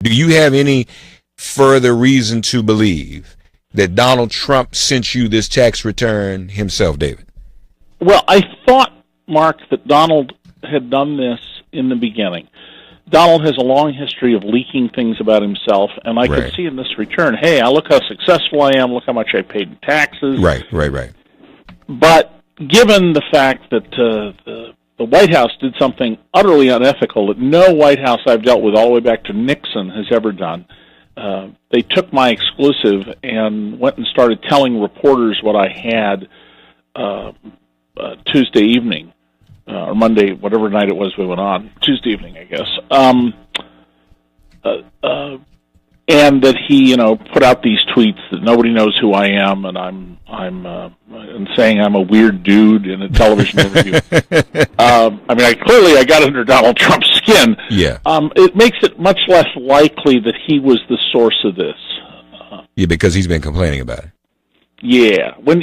Do you have any further reason to believe that Donald Trump sent you this tax return himself, David? Well, I thought, Mark, that Donald had done this in the beginning. Donald has a long history of leaking things about himself, and I could see in this return, hey, look how successful I am, look how much I paid in taxes. Right. But given the fact that the White House did something utterly unethical that no White House I've dealt with all the way back to Nixon has ever done, they took my exclusive and went and started telling reporters what I had Tuesday evening, or Monday, whatever night it was we went on, Tuesday evening, I guess. And that he, put out these tweets that nobody knows who I am, and I'm saying I'm a weird dude in a television interview. I got under Donald Trump's skin. Yeah. It makes it much less likely that he was the source of this. Yeah, because he's been complaining about it. Yeah. When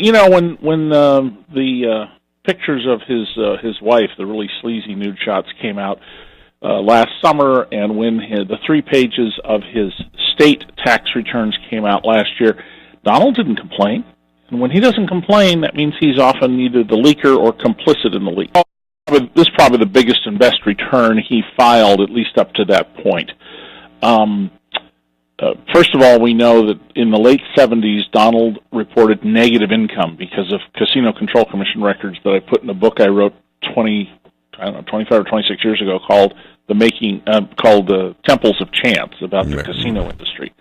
the pictures of his wife, the really sleazy nude shots, came out last summer, and when the 3 pages of his state tax returns came out last year, Donald didn't complain. And when he doesn't complain, that means he's often either the leaker or complicit in the leak. This is probably the biggest and best return he filed, at least up to that point. First of all, we know that in the late 70s, Donald reported negative income because of Casino Control Commission records that I put in a book I wrote 25 or 26 years ago called the Temples of Chance, about the casino industry.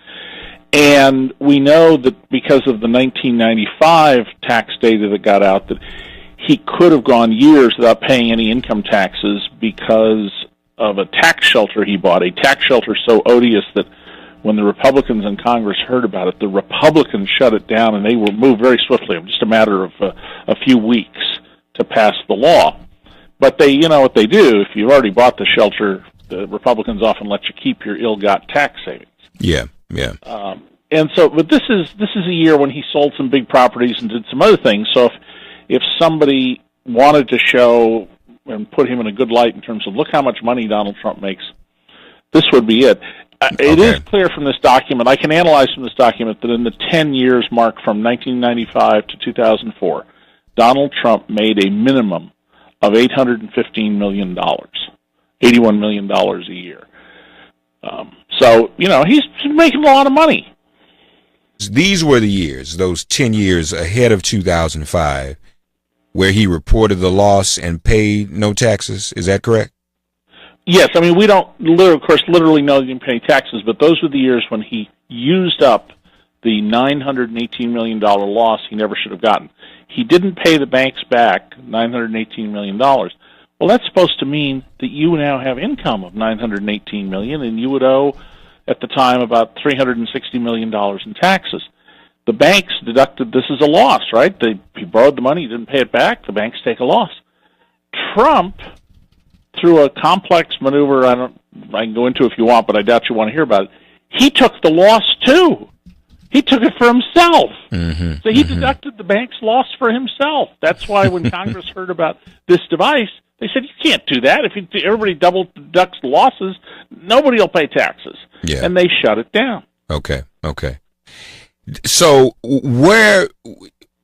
And we know that because of the 1995 tax data that got out, that he could have gone years without paying any income taxes because of a tax shelter he bought, a tax shelter so odious that when the Republicans in Congress heard about it, the Republicans shut it down, and they were moved very swiftly, in just a matter of a few weeks, to pass the law. But they, what they do, if you've already bought the shelter, the Republicans often let you keep your ill-got tax savings. Yeah. And so, but this is a year when he sold some big properties and did some other things. So if somebody wanted to show and put him in a good light in terms of look how much money Donald Trump makes, this would be it. It is clear from this document, I can analyze from this document, that in the 10 years marked from 1995 to 2004, Donald Trump made a minimum of $815 million, $81 million a year. So, he's making a lot of money. These were the years, those 10 years ahead of 2005, where he reported the loss and paid no taxes. Is that correct? Yes. We don't, of course, literally know he didn't pay taxes, but those were the years when he used up the $918 million loss he never should have gotten. He didn't pay the banks back $918 million. Well, that's supposed to mean that you now have income of $918 million, and you would owe, at the time, about $360 million in taxes. The banks deducted this as a loss, right? He borrowed the money, he didn't pay it back, the banks take a loss. Trump, through a complex maneuver I can go into if you want, but I doubt you want to hear about it, he took the loss too. He took it for himself. So he deducted the bank's loss for himself. That's why when Congress heard about this device, they said, you can't do that. If everybody double deducts losses, nobody will pay taxes. Yeah. And they shut it down. Okay. So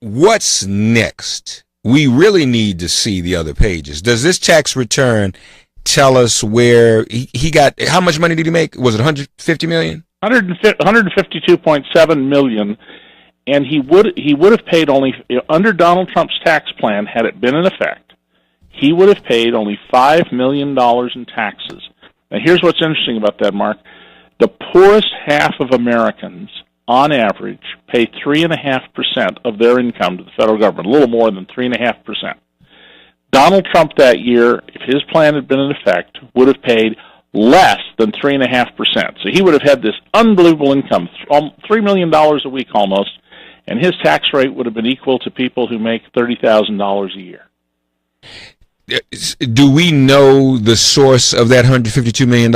what's next? We really need to see the other pages. Does this tax return tell us where he got, how much money did he make? Was it $150 million? $152.7 million, and he would have paid only, under Donald Trump's tax plan, had it been in effect, he would have paid only $5 million in taxes. Now, here's what's interesting about that, Mark. The poorest half of Americans, on average, pay 3.5% of their income to the federal government, a little more than 3.5%. Donald Trump that year, if his plan had been in effect, would have paid less than 3.5%. So he would have had this unbelievable income, $3 million a week almost, and his tax rate would have been equal to people who make $30,000 a year. Do we know the source of that $152 million,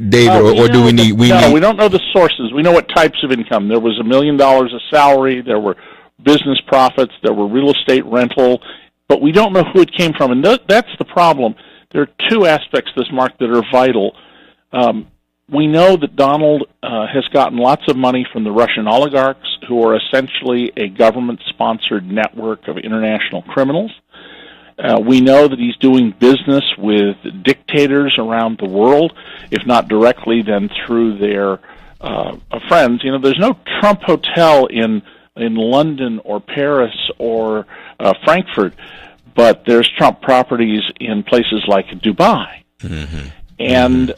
David, or do we need? We don't know the sources. We know what types of income. There was $1 million of salary. There were business profits. There were real estate rental. But we don't know who it came from, and that's the problem. There are two aspects to this, Mark, that are vital. We know that Donald has gotten lots of money from the Russian oligarchs, who are essentially a government-sponsored network of international criminals. We know that he's doing business with dictators around the world, if not directly, then through their friends. You know, there's no Trump hotel in London or Paris or Frankfurt, but there's Trump properties in places like Dubai. Mm-hmm. And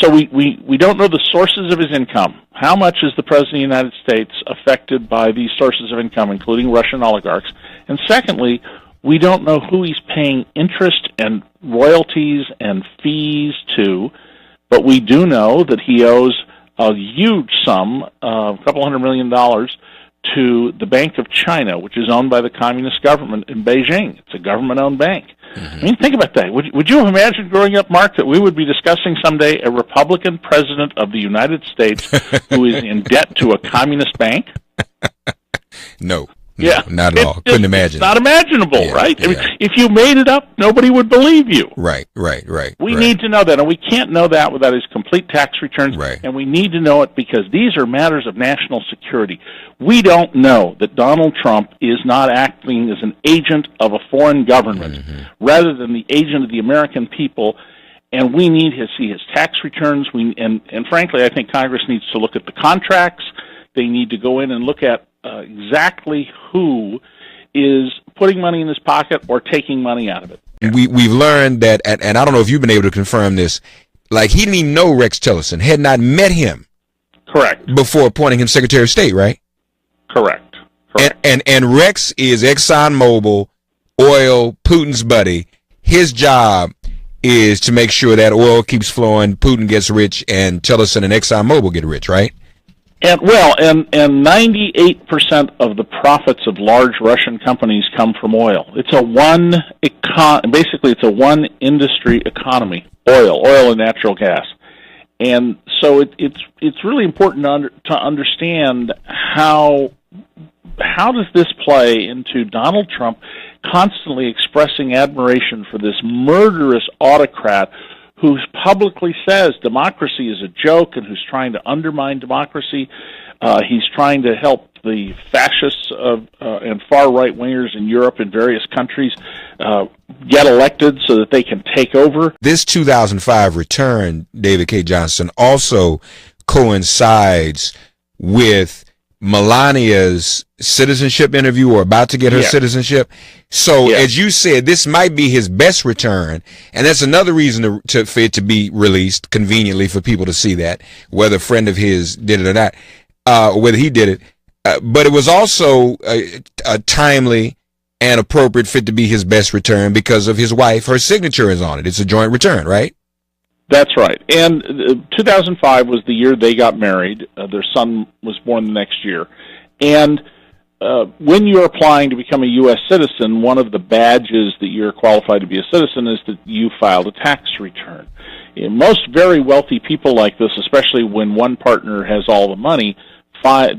so we don't know the sources of his income. How much is the President of the United States affected by these sources of income, including Russian oligarchs? And secondly, we don't know who he's paying interest and royalties and fees to, but we do know that he owes a huge sum, a couple $100 million, to the Bank of China, which is owned by the Communist government in Beijing. It's a government-owned bank. Mm-hmm. I mean, think about that. Would you have imagined growing up, Mark, that we would be discussing someday a Republican president of the United States who is in debt to a communist bank? No. Yeah, not at all. Couldn't imagine. It's not imaginable, right? I mean, if you made it up, nobody would believe you. Right. We need to know that, and we can't know that without his complete tax returns, and we need to know it because these are matters of national security. We don't know that Donald Trump is not acting as an agent of a foreign government rather than the agent of the American people, and we need to see his tax returns. And frankly, I think Congress needs to look at the contracts. They need to go in and look at exactly who is putting money in his pocket or taking money out of it. We've learned that, and I don't know if you've been able to confirm this, like he didn't even know Rex Tillerson, had not met him. Correct. Before appointing him Secretary of State, right? Correct. And Rex is ExxonMobil, oil, Putin's buddy. His job is to make sure that oil keeps flowing, Putin gets rich, and Tillerson and ExxonMobil get rich, right? And 98% of the profits of large Russian companies come from oil. It's a one industry economy: oil and natural gas. And so it's really important to understand how does this play into Donald Trump constantly expressing admiration for this murderous autocrat who publicly says democracy is a joke and who's trying to undermine democracy. He's trying to help the fascists and far right-wingers in Europe and various countries get elected so that they can take over. This 2005 return, David K. Johnston, also coincides with Melania's citizenship interview, or about to get her citizenship. So, as you said, this might be his best return, and that's another reason for it to be released conveniently for people to see that, whether a friend of his did it or not, or whether he did it. But it was also a timely and appropriate fit to be his best return because of his wife. Her signature is on it. It's a joint return, right? That's right. And 2005 was the year they got married. Their son was born the next year. And when you're applying to become a U.S. citizen, one of the badges that you're qualified to be a citizen is that you filed a tax return. And most very wealthy people like this, especially when one partner has all the money,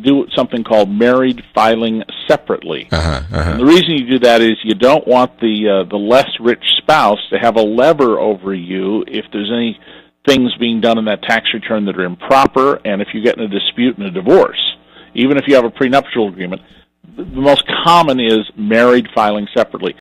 do something called married filing separately. And the reason you do that is you don't want the less rich spouse to have a lever over you if there's any things being done in that tax return that are improper, and if you get in a dispute and a divorce, even if you have a prenuptial agreement. The most common is married filing separately.